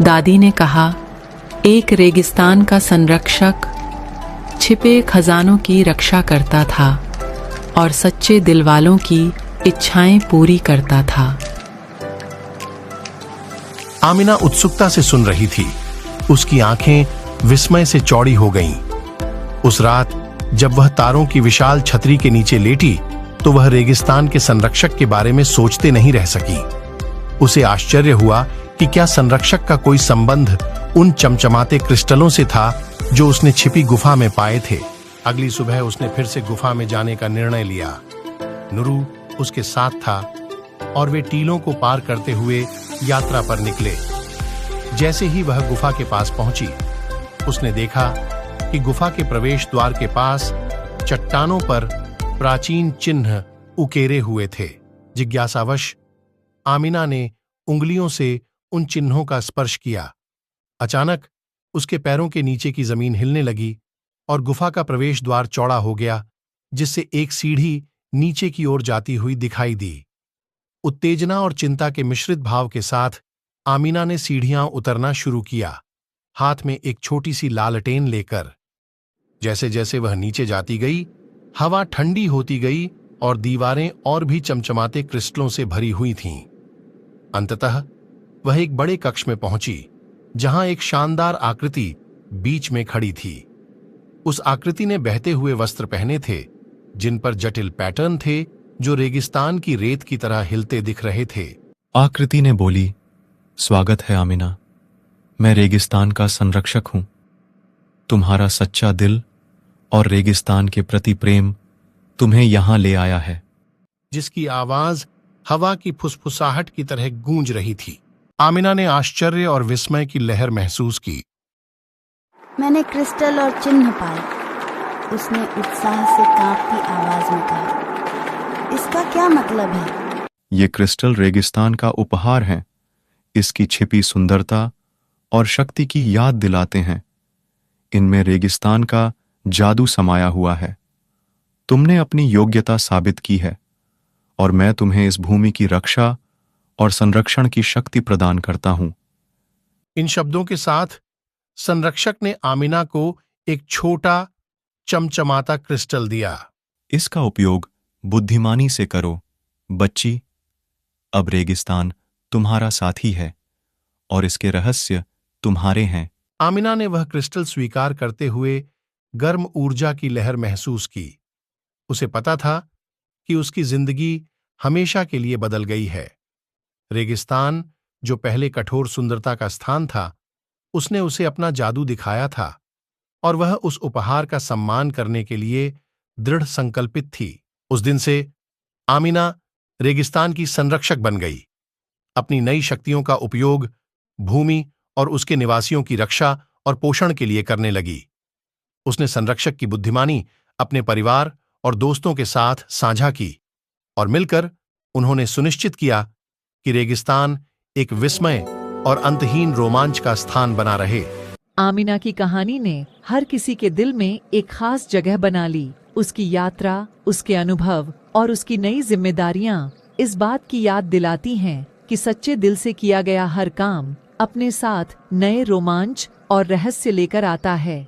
दादी ने कहा, एक रेगिस्तान का संरक्षक छिपे खजानों की रक्षा करता था और सच्चे दिल वालों की इच्छाएं पूरी करता था। आमिना उत्सुकता से सुन रही थी। उसकी आंखें विस्मय से चौड़ी हो गईं। उस रात जब वह तारों की विशाल छतरी के नीचे लेटी तो वह रेगिस्तान के संरक्षक के बारे में सोचते नहीं रह सकी। उसे आश्चर्य हुआ कि क्या संरक्षक का कोई संबंध उन चमचमाते क्रिस्टलों से था जो उसने छिपी गुफा में पाए थे। अगली सुबह उसने फिर से गुफा में जाने का निर्णय लिया। नुरू उसके साथ था और वे टीलों को पार करते हुए यात्रा पर निकले। जैसे ही वह गुफा के पास पहुंची, उसने देखा कि गुफा के प्रवेश द्वार के पास चट्टानों पर प्राचीन चिन्ह उकेरे हुए थे। जिज्ञासावश आमिना ने उंगलियों से उन चिन्हों का स्पर्श किया। अचानक उसके पैरों के नीचे की जमीन हिलने लगी और गुफा का प्रवेश द्वार चौड़ा हो गया, जिससे एक सीढ़ी नीचे की ओर जाती हुई दिखाई दी। उत्तेजना और चिंता के मिश्रित भाव के साथ आमिना ने सीढ़ियां उतरना शुरू किया, हाथ में एक छोटी सी लालटेन लेकर। जैसे जैसे वह नीचे जाती गई, हवा ठंडी होती गई और दीवारें और भी चमचमाते क्रिस्टलों से भरी हुई थीं। अंततः वह एक बड़े कक्ष में पहुंची, जहां एक शानदार आकृति बीच में खड़ी थी। उस आकृति ने बहते हुए वस्त्र पहने थे, जिन पर जटिल पैटर्न थे जो रेगिस्तान की रेत की तरह हिलते दिख रहे थे। आकृति ने बोली, स्वागत है आमिना, मैं रेगिस्तान का संरक्षक हूं। तुम्हारा सच्चा दिल और रेगिस्तान के प्रति प्रेम तुम्हें यहां ले आया है। जिसकी आवाज हवा की फुसफुसाहट की तरह गूंज रही थी। आमिना ने आश्चर्य और विस्मय की लहर महसूस की। मैंने क्रिस्टल और चिन्ह पाए, उसने उत्साह से कांपती आवाज में कहा। इसका क्या मतलब है? ये क्रिस्टल रेगिस्तान का उपहार हैं। इसकी छिपी सुंदरता और शक्ति की याद दिलाते हैं। इनमें रेगिस्तान का जादू समाया हुआ है। तुमने अपनी योग्यता साबित की है और मैं तुम्हें इस भूमि की रक्षा और संरक्षण की शक्ति प्रदान करता हूं। इन शब्दों के साथ संरक्षक ने आमिना को एक छोटा चमचमाता क्रिस्टल दिया। इसका उपयोग बुद्धिमानी से करो, बच्ची। अब रेगिस्तान तुम्हारा साथी है और इसके रहस्य तुम्हारे हैं। आमिना ने वह क्रिस्टल स्वीकार करते हुए गर्म ऊर्जा की लहर महसूस की। उसे पता था कि उसकी जिंदगी हमेशा के लिए बदल गई है। रेगिस्तान, जो पहले कठोर सुंदरता का स्थान था, उसने उसे अपना जादू दिखाया था और वह उस उपहार का सम्मान करने के लिए दृढ़ संकल्पित थी। उस दिन से आमिना रेगिस्तान की संरक्षक बन गई। अपनी नई शक्तियों का उपयोग भूमि और उसके निवासियों की रक्षा और पोषण के लिए करने लगी। उसने संरक्षक की बुद्धिमानी अपने परिवार और दोस्तों के साथ साझा की और मिलकर उन्होंने सुनिश्चित किया कि रेगिस्तान एक विस्मय और अंतहीन रोमांच का स्थान बना रहे। आमिना की कहानी ने हर किसी के दिल में एक खास जगह बना ली। उसकी यात्रा, उसके अनुभव और उसकी नई जिम्मेदारियां इस बात की याद दिलाती हैं कि सच्चे दिल से किया गया हर काम अपने साथ नए रोमांच और रहस्य लेकर आता है।